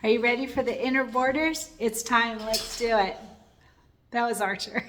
Are you ready for the inner borders? It's time, let's do it. That was Archer.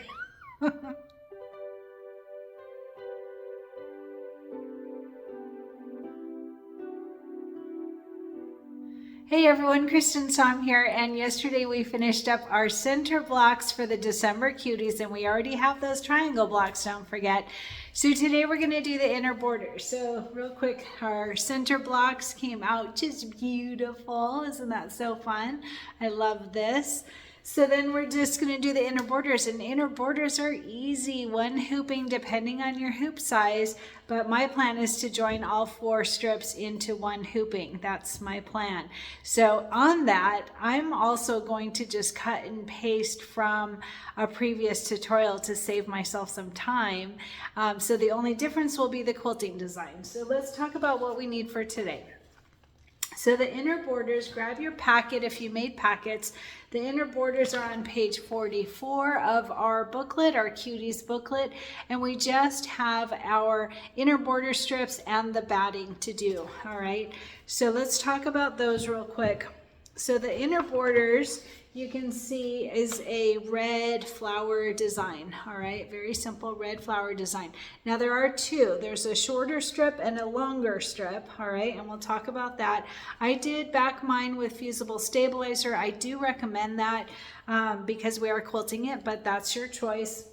Hey everyone, Cristin here, and yesterday we finished up our center blocks for the December Cuties, and we already have those triangle blocks, don't forget. So today we're going to do the inner borders. So real quick, our center blocks came out just beautiful. Isn't that so fun? I love this. So then we're just going to do the inner borders, and inner borders are easy, one hooping depending on your hoop size, but my plan is to join all 4 strips into one hooping. That's my plan. So on that, I'm also going to just cut and paste from a previous tutorial to save myself some time. So the only difference will be the quilting design. So let's talk about what we need for today. So the inner borders, grab your packet if you made packets. The inner borders are on page 44 of our booklet, our Cuties booklet, and we just have our inner border strips and the batting to do, all right? So let's talk about those real quick. So the inner borders, you can see, is a red flower design, all right? Very simple red flower design. Now there are 2. There's a shorter strip and a longer strip, all right? And we'll talk about that. I did back mine with fusible stabilizer. I do recommend that because we are quilting it, but that's your choice.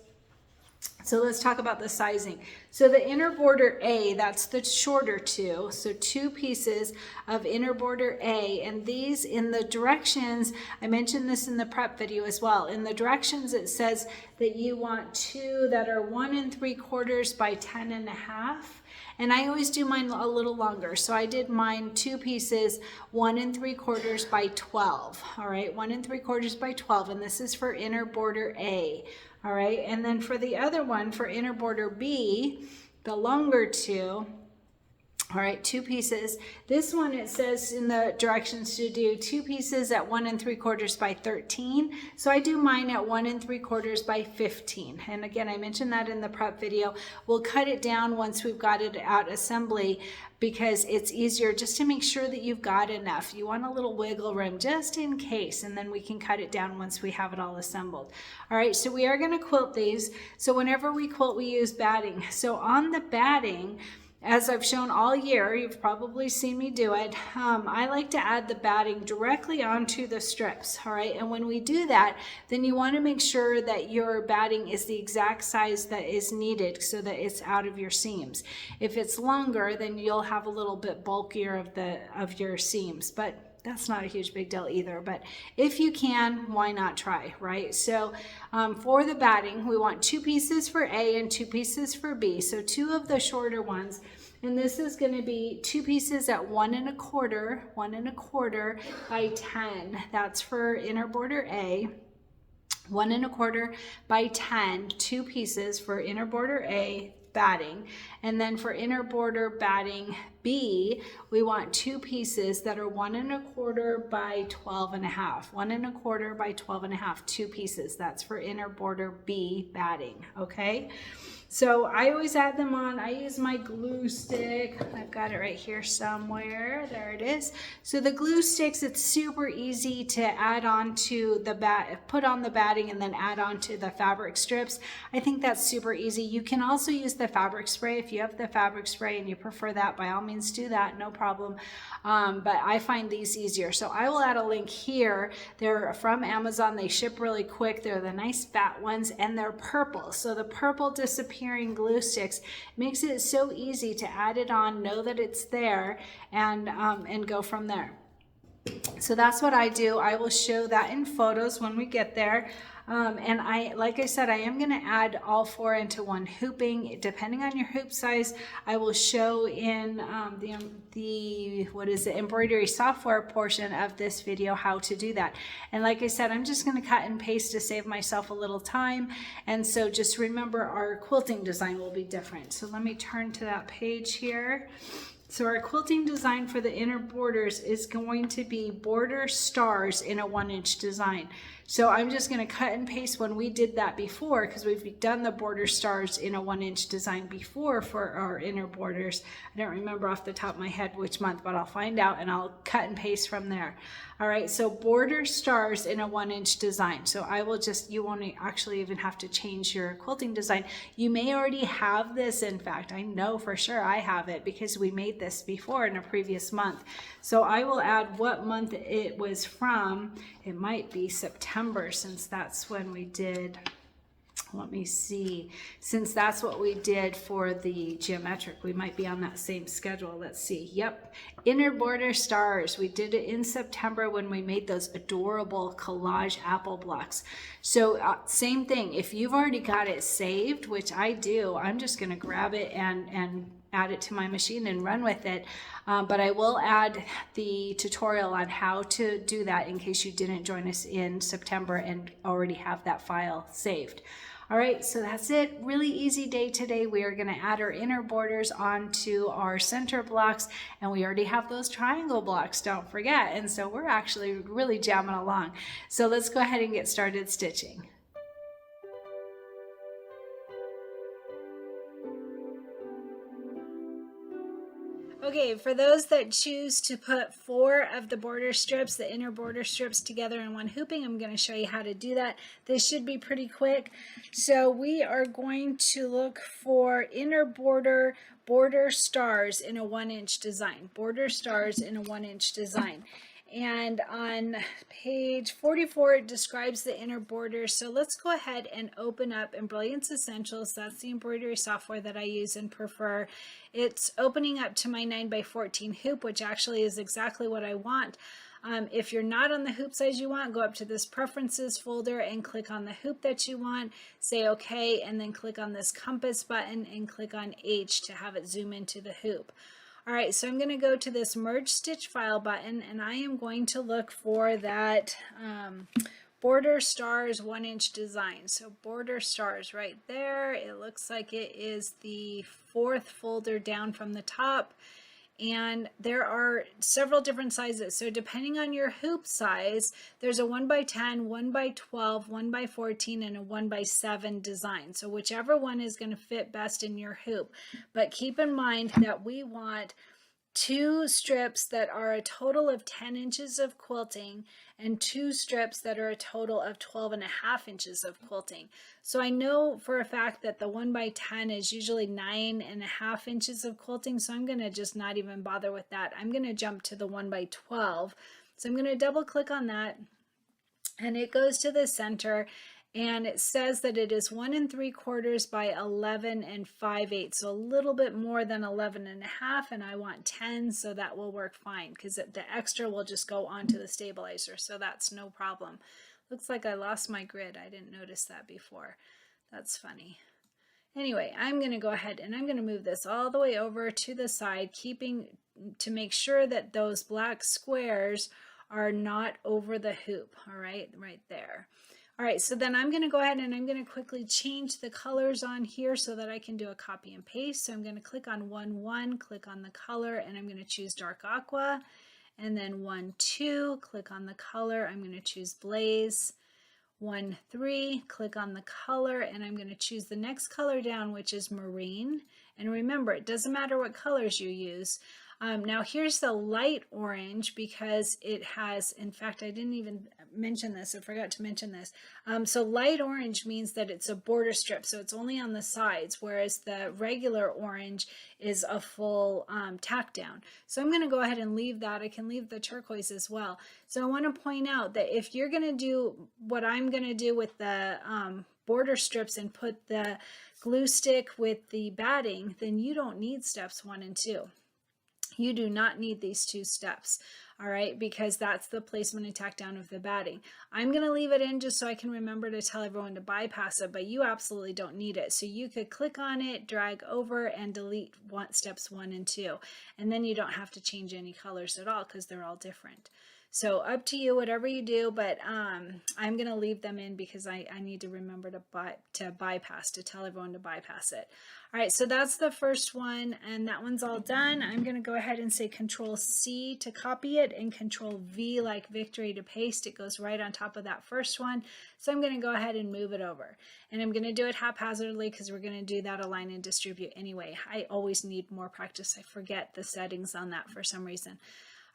So let's talk about the sizing. So the inner border A, that's the shorter 2. So 2 pieces of inner border A, and these in the directions, I mentioned this in the prep video as well. In the directions it says that you want 2 that are 1 3/4 by 10.5. And I always do mine a little longer. So I did mine 2 pieces, 1 3/4 by 12. All right, 1 3/4 by 12. And this is for inner border A. All right, and then for the other one, for inner border B, the longer 2, all right, 2 pieces. This one, it says in the directions to do 2 pieces at 1 3/4 by 13. So I do mine at 1 3/4 by 15. And again, I mentioned that in the prep video. We'll cut it down once we've got it out assembly because it's easier just to make sure that you've got enough. You want a little wiggle room just in case, and then we can cut it down once we have it all assembled. All right, so we are going to quilt these. So whenever we quilt, we use batting. So on the batting, as I've shown all year, you've probably seen me do it, I like to add the batting directly onto the strips, all right? And when we do that, then you want to make sure that your batting is the exact size that is needed so that it's out of your seams. If it's longer, then you'll have a little bit bulkier of your seams, but that's not a huge big deal either. But if you can, why not try, right? So for the batting, we want 2 pieces for A and 2 pieces for B. So 2 of the shorter ones. And this is going to be 2 pieces at 1 1/4 by 10. That's for inner border A. 1 1/4 by 10, 2 pieces for inner border A batting. And then for inner border batting B, we want 2 pieces that are 1 1/4 by 12.5. 1 1/4 by 12.5, 2 pieces. That's for inner border B batting, okay? So I always add them on. I use my glue stick. I've got it right here somewhere. There it is. So the glue sticks, it's super easy to add on to the put on the batting and then add on to the fabric strips. I think that's super easy. You can also use the fabric spray. If you have the fabric spray and you prefer that, by all means do that, no problem. But I find these easier. So I will add a link here. They're from Amazon. They ship really quick. They're the nice fat ones, and they're purple. So the purple disappearing glue sticks makes it so easy to add it on, know that it's there, and go from there. So that's what I do. I will show that in photos when we get there. And like I said, I am going to add all 4 into one hooping. Depending on your hoop size, I will show in the embroidery software portion of this video how to do that. And like I said, I'm just going to cut and paste to save myself a little time. And so just remember, our quilting design will be different. So let me turn to that page here. So our quilting design for the inner borders is going to be border stars in a 1-inch design. So I'm just going to cut and paste when we did that before, because we've done the border stars in a 1-inch design before for our inner borders. I don't remember off the top of my head which month, but I'll find out and I'll cut and paste from there. All right, so border stars in a 1-inch design. So I will just, you won't actually even have to change your quilting design. You may already have this. In fact, I know for sure I have it because we made this before in a previous month. So I will add what month it was from. It might be September, since that's when we did, let me see, since that's what we did for the geometric, we might be on that same schedule. Let's see. Yep, inner border stars, we did it in September when we made those adorable collage apple blocks. So same thing, if you've already got it saved, which I do, I'm just going to grab it and add it to my machine and run with it. But I will add the tutorial on how to do that in case you didn't join us in September and already have that file saved. All right, so that's it. Really easy day today. We are going to add our inner borders onto our center blocks, and we already have those triangle blocks, don't forget. And so we're actually really jamming along. So let's go ahead and get started stitching. Okay, for those that choose to put 4 of the border strips, the inner border strips, together in one hooping, I'm going to show you how to do that. This should be pretty quick. So we are going to look for inner border stars in a 1-inch design. Border stars in a 1-inch design. And on page 44, it describes the inner border. So let's go ahead and open up Embrilliance Essentials. That's the embroidery software that I use and prefer. It's opening up to my 9x14 hoop, which actually is exactly what I want. If you're not on the hoop size you want, go up to this preferences folder and click on the hoop that you want, say okay, and then click on this compass button and click on H to have it zoom into the hoop. All right, so I'm going to go to this merge stitch file button, and I am going to look for that border stars 1-inch design. So border stars right there. It looks like it is the 4th folder down from the top. And there are several different sizes. So depending on your hoop size, there's a 1x10, 1x12, 1x14, and a 1x7 design. So whichever one is going to fit best in your hoop. But keep in mind that we want 2 strips that are a total of 10 inches of quilting and 2 strips that are a total of 12.5 inches of quilting. So I know for a fact that the 1x10 is usually 9.5 inches of quilting, so I'm going to just not even bother with that. I'm going to jump to the 1x12. So I'm going to double click on that, and it goes to the center. And it says that it is 1 3/4 by 11 5/8, so a little bit more than 11.5, and I want 10, so that will work fine because the extra will just go onto the stabilizer, so that's no problem. Looks like I lost my grid. I didn't notice that before. That's funny. Anyway, I'm going to go ahead and I'm going to move this all the way over to the side, keeping to make sure that those black squares are not over the hoop. All right there. All right, so then I'm going to go ahead and I'm going to quickly change the colors on here so that I can do a copy and paste. So I'm going to click on 1-1, click on the color, and I'm going to choose dark aqua. And then 1-2, click on the color, I'm going to choose blaze. 1-3, click on the color, and I'm going to choose the next color down, which is marine. And remember, it doesn't matter what colors you use. Now here's the light orange because it has, in fact, I didn't even mention this, I forgot to mention this. So light orange means that it's a border strip, so it's only on the sides, whereas the regular orange is a full tack down. So I'm going to go ahead and leave that. I can leave the turquoise as well. So I want to point out that if you're going to do what I'm going to do with the border strips and put the glue stick with the batting, then you don't need steps 1 and 2. You do not need these 2 steps, all right, because that's the placement and tack down of the batting. I'm going to leave it in just so I can remember to tell everyone to bypass it, but you absolutely don't need it. So you could click on it, drag over, and delete steps 1 and 2, and then you don't have to change any colors at all because they're all different. So up to you, whatever you do, but I'm going to leave them in because I need to remember to bypass, to tell everyone to bypass it. All right, so that's the first one, and that one's all done. I'm going to go ahead and say Control-C to copy it and Control-V like victory to paste. It goes right on top of that first one. So I'm going to go ahead and move it over. And I'm going to do it haphazardly because we're going to do that align and distribute anyway. I always need more practice. I forget the settings on that for some reason.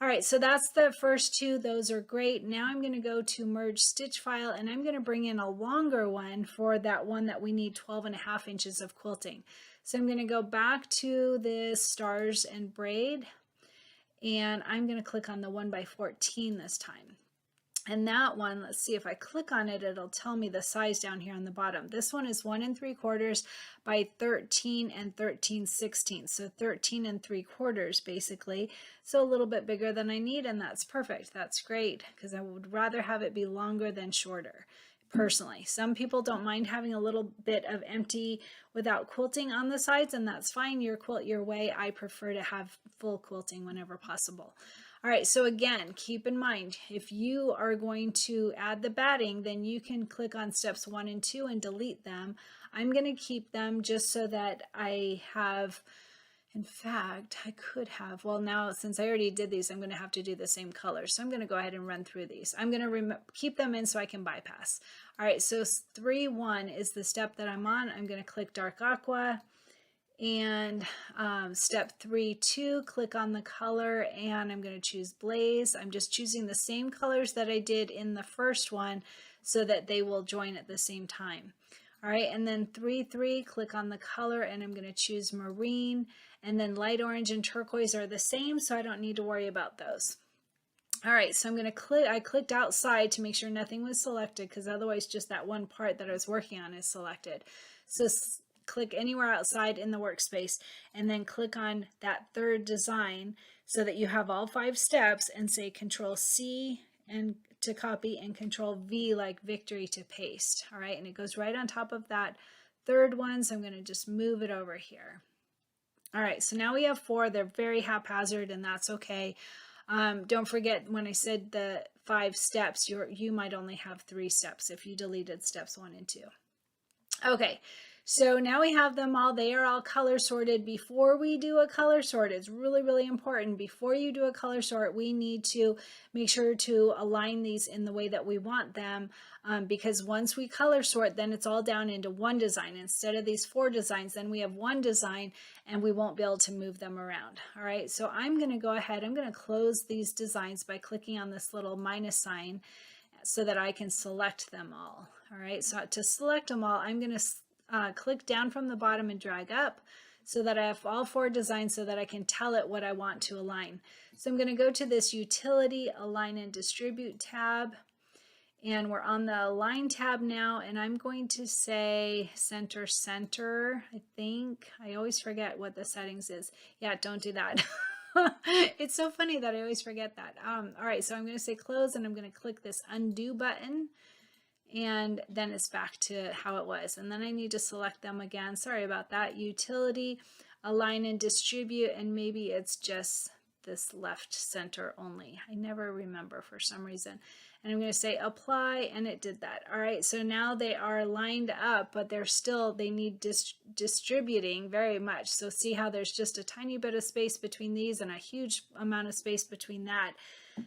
All right, so that's the first two. Those are great. Now I'm going to go to merge stitch file, and I'm going to bring in a longer one for that one that we need 12.5 inches of quilting. So I'm going to go back to this stars and braid, and I'm going to click on the 1x14 this time. And that one, let's see, if I click on it, it'll tell me the size down here on the bottom. This one is 1 3/4 by 13 13/16. So 13 3/4 basically. So a little bit bigger than I need, and that's perfect. That's great, because I would rather have it be longer than shorter. Personally, some people don't mind having a little bit of empty without quilting on the sides, and that's fine. You quilt your way. I prefer to have full quilting whenever possible. All right, so again, keep in mind, if you are going to add the batting, then you can click on steps 1 and 2 and delete them. I'm going to keep them just so that I have, in fact, I could have, well, now since I already did these, I'm going to have to do the same color. So I'm going to go ahead and run through these. I'm going to keep them in so I can bypass. All right, so 3-1 is the step that I'm on. I'm going to click dark aqua. And step 3-2, click on the color, and I'm going to choose blaze. I'm just choosing the same colors that I did in the first one so that they will join at the same time. All right, and then 3-3, click on the color, and I'm going to choose marine, and then light orange and turquoise are the same, so I don't need to worry about those. All right, so I'm going to click, I clicked outside to make sure nothing was selected, because otherwise just that one part that I was working on is selected. So click anywhere outside in the workspace, and then click on that third design so that you have all 5 steps, and say Control C and to copy and Control V like victory to paste. All right, and it goes right on top of that third one, so I'm going to just move it over here. All right, so now we have 4. They're very haphazard, and that's okay. Don't forget when I said the 5 steps, you might only have 3 steps if you deleted steps 1 and 2. Okay, so now we have them all. They are all color sorted. Before we do a color sort, it's really, really important. Before you do a color sort, we need to make sure to align these in the way that we want them, because once we color sort, then it's all down into one design. Instead of these 4 designs, then we have one design, and we won't be able to move them around. All right, so I'm going to go ahead. I'm going to close these designs by clicking on this little minus sign so that I can select them all. All right, so to select them all, I'm going to click down from the bottom and drag up so that I have all 4 designs so that I can tell it what I want to align. So I'm going to go to this Utility, Align and Distribute tab, and we're on the Align tab now, and I'm going to say Center, Center, I think. I always forget what the settings is. Yeah, don't do that. It's so funny that I always forget that. All right, so I'm going to say close, and I'm going to click this undo button, and then it's back to how it was. And then I need to select them again. Sorry about that. Utility, Align and Distribute, and maybe it's just this left center only. I never remember for some reason. And I'm going to say apply, and it did that. All right, so now they are lined up, but they need distributing very much. So see how there's just a tiny bit of space between these and a huge amount of space between that.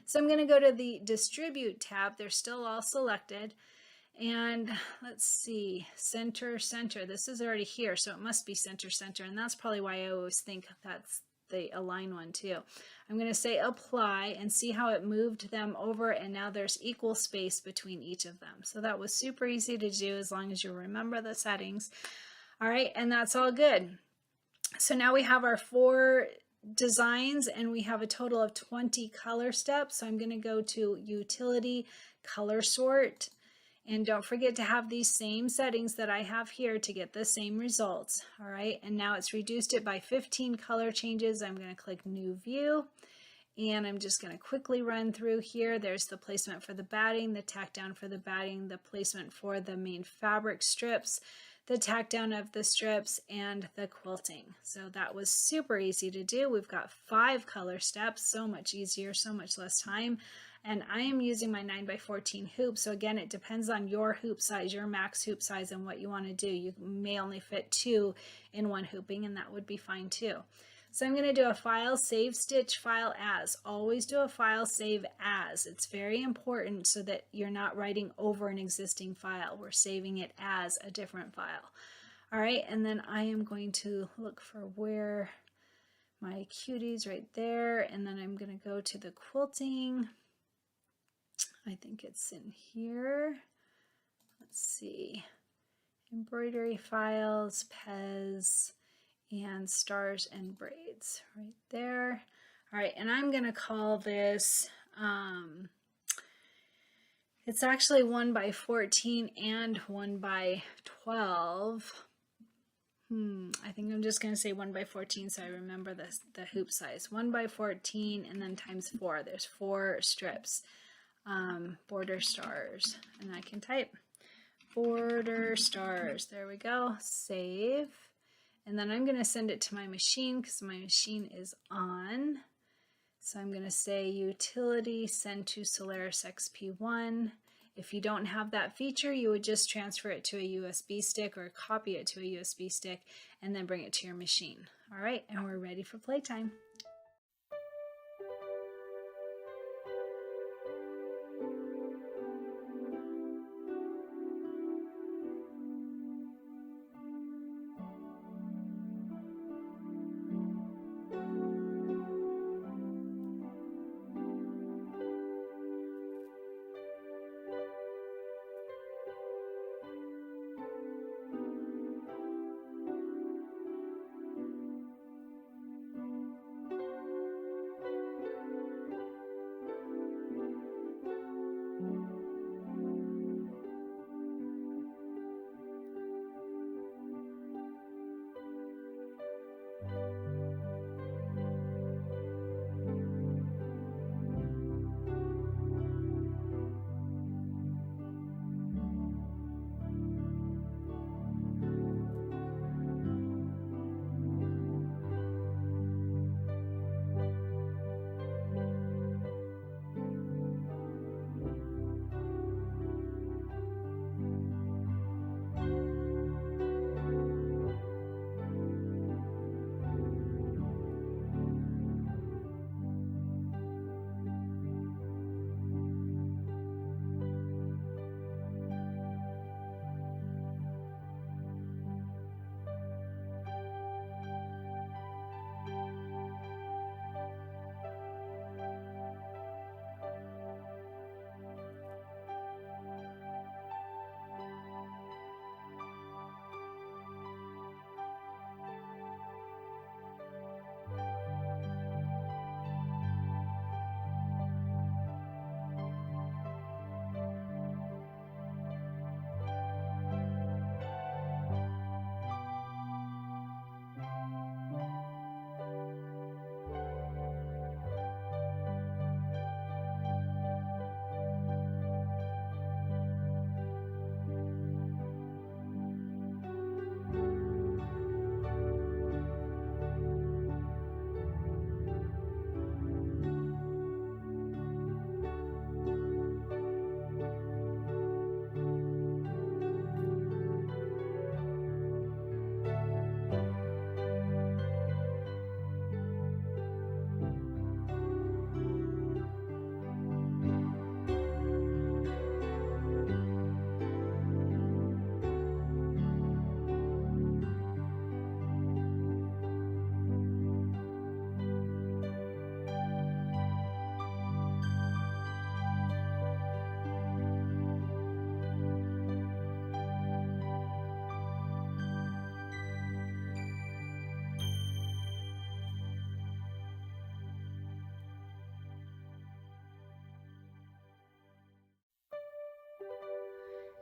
So I'm going to go to the Distribute tab. They're still all selected. And let's see, Center, Center. This is already here, so it must be Center, Center. And that's probably why I always think that's the Align one too. I'm going to say apply and see how it moved them over, and now there's equal space between each of them. So that was super easy to do as long as you remember the settings. All right, and that's all good. So now we have our 4 designs, and we have a total of 20 color steps. So I'm going to go to Utility, Color Sort. And don't forget to have these same settings that I have here to get the same results. All right, and now it's reduced it by 15 color changes. I'm going to click New View, and I'm just going to quickly run through here. There's the placement for the batting, the tack down for the batting, the placement for the main fabric strips, the tack down of the strips, and the quilting. So that was super easy to do. We've got 5 color steps, so much easier, so much less time. And I am using my 9x14 hoop. So again, it depends on your hoop size, your max hoop size, and what you want to do. You may only fit 2 in one hooping, and that would be fine too. So I'm going to do a file, save stitch, file as. Always do a file, save as. It's very important so that you're not writing over an existing file. We're saving it as a different file. All right, and then I am going to look for where my cuties right there. And then I'm going to go to the quilting. I think it's in here. Let's see. Embroidery files, Pez, and stars and braids right there. All right, and I'm going to call this, it's actually 1 by 14 and 1 by 12. I think I'm just going to say 1 by 14 so I remember the hoop size. 1 by 14 and then times 4. There's 4 strips. Border stars. And I can type border stars. There we go. Save. And then I'm going to send it to my machine because my machine is on. So I'm going to say utility send to Solaris XP1. If you don't have that feature, you would just transfer it to a USB stick or copy it to a USB stick and then bring it to your machine. All right, and we're ready for playtime.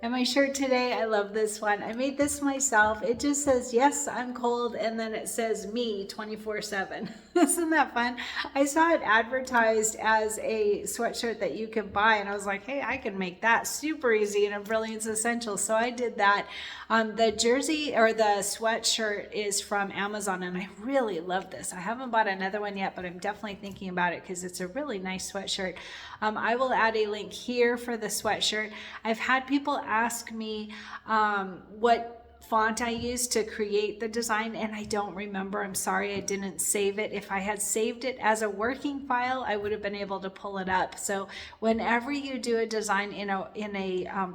And my shirt today, I love this one. I made this myself. It just says, yes, I'm cold. And then it says me 24/7. Isn't that fun? I saw it advertised as a sweatshirt that you can buy. And I was like, hey, I can make that super easy in a Brilliance Essentials. So I did that. The jersey or the sweatshirt is from Amazon. And I really love this. I haven't bought another one yet, but I'm definitely thinking about it because it's a really nice sweatshirt. I will add a link here for the sweatshirt. I've had people ask me what font I used to create the design, and I don't remember. I'm sorry I didn't save it. If I had saved it as a working file, I would have been able to pull it up. So whenever you do a design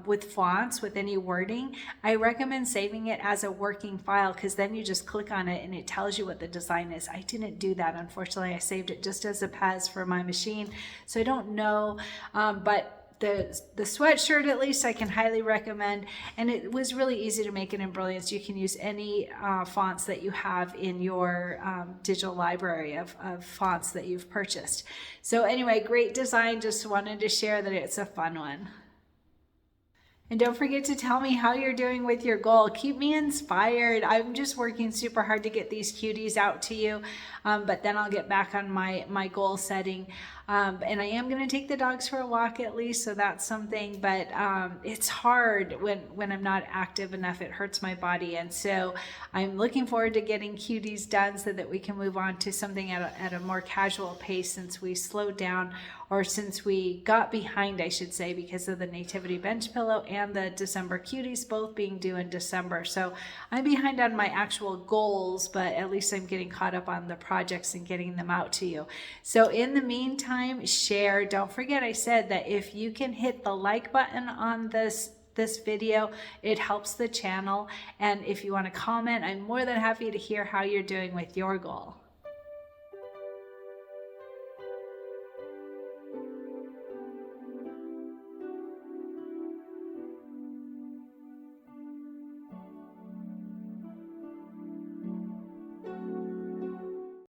with fonts, with any wording, I recommend saving it as a working file, because then you just click on it and it tells you what the design is. I didn't do that, unfortunately. I saved it just as a PAS for my machine, so I don't know, but the sweatshirt, at least, I can highly recommend, and it was really easy to make it in Brilliance. You can use any fonts that you have in your digital library of fonts that you've purchased. So anyway, great design. Just wanted to share that it's a fun one. And don't forget to tell me how you're doing with your goal. Keep me inspired. I'm just working super hard to get these cuties out to you, but then I'll get back on my goal setting. And I am going to take the dogs for a walk at least, so that's something, but it's hard when I'm not active enough. It hurts my body, and so I'm looking forward to getting cuties done so that we can move on to something at a more casual pace, since we slowed down, or since we got behind, I should say, because of the Nativity bench pillow and the December Cuties both being due in December. So I'm behind on my actual goals, but at least I'm getting caught up on the projects and getting them out to you. So in the meantime, share. Don't forget, I said that if you can hit the like button on this video, it helps the channel. And if you want to comment, I'm more than happy to hear how you're doing with your goal.